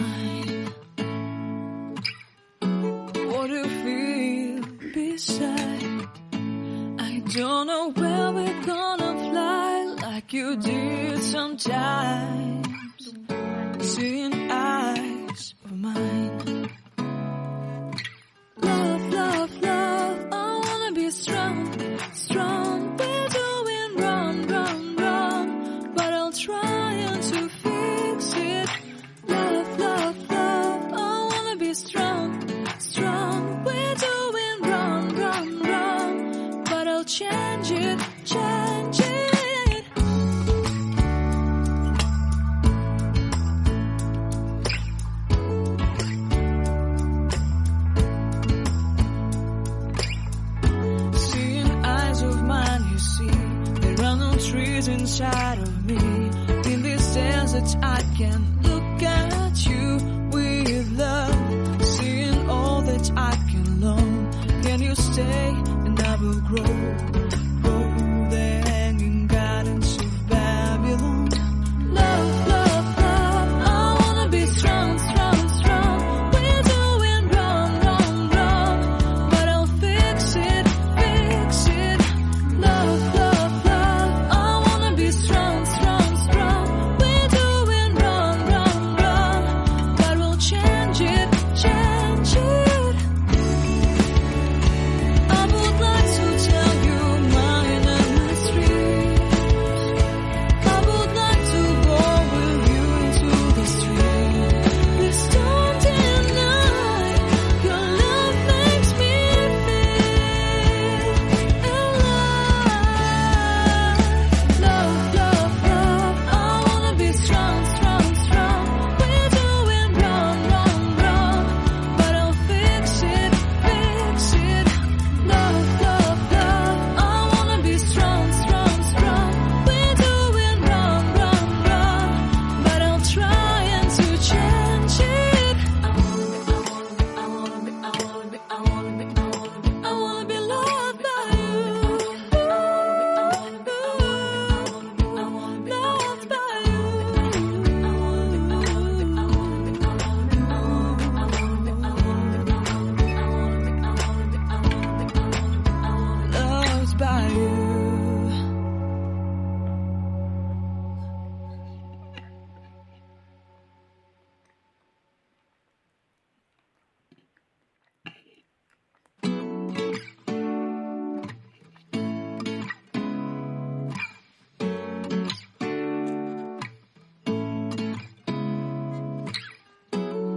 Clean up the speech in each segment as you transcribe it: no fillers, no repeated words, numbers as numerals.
mine. What do you feel beside? I don't know where we're gonna fly like you did sometimes. Seeing eyes of mine. Love, love, love, I wanna be strong, strong. We're doing wrong, wrong, wrong, but I'll try to fix it. Love, love, love, I wanna be strong, strong. We're doing wrong, wrong, wrong, but I'll change it, change it. Trees inside of me. In this desert I can look at you with love. Seeing all that I can learn. Can you stay and I will grow? Grow the hanging gardens of Babylon. Love, love, love, I wanna be strong, strong, strong. We're doing wrong, wrong, wrong, but I'll fix it, fix it. Love, love, love, strong, strong, strong. We're doing wrong, wrong, wrong, but we'll change it, change it. I would like to tell you my mysteries. I would like to go with you into the street. Please don't deny your love makes me feel alive. Love, love, love, I wanna be strong, strong, strong. We're doing wrong, wrong, wrong, but I'll fix it, fix it. Love, love, love, I wanna be strong, strong, strong. We're doing wrong, wrong, wrong, but I'll try to change it. I wanna be loved by you. Loved by you. Loved by you.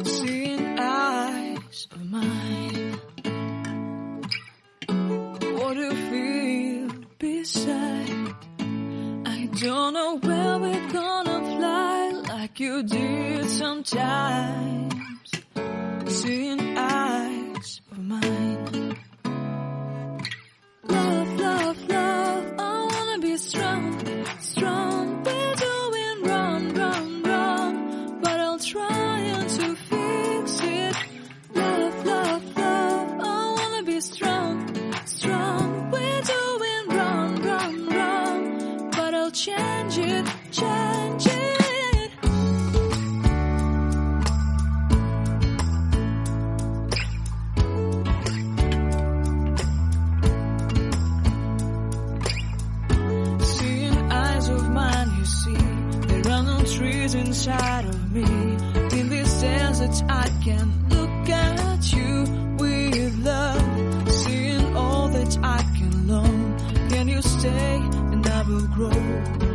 Seeing eyes of mine. What do you feel beside? I don't know where we're gonna fly like you did sometimes. Seeing eyes of mine. Love, love, love, I wanna be strong, strong. We're doing wrong, wrong, wrong, but I'll try to fix it. Love, love, love, I wanna be strong, strong. We're doing wrong, wrong, wrong, but I'll change it, change it. Seeing eyes of mine, you see, there are no trees inside of me. In this desert I can look at you with love. Seeing all that I can learn. Can you stay and I will grow?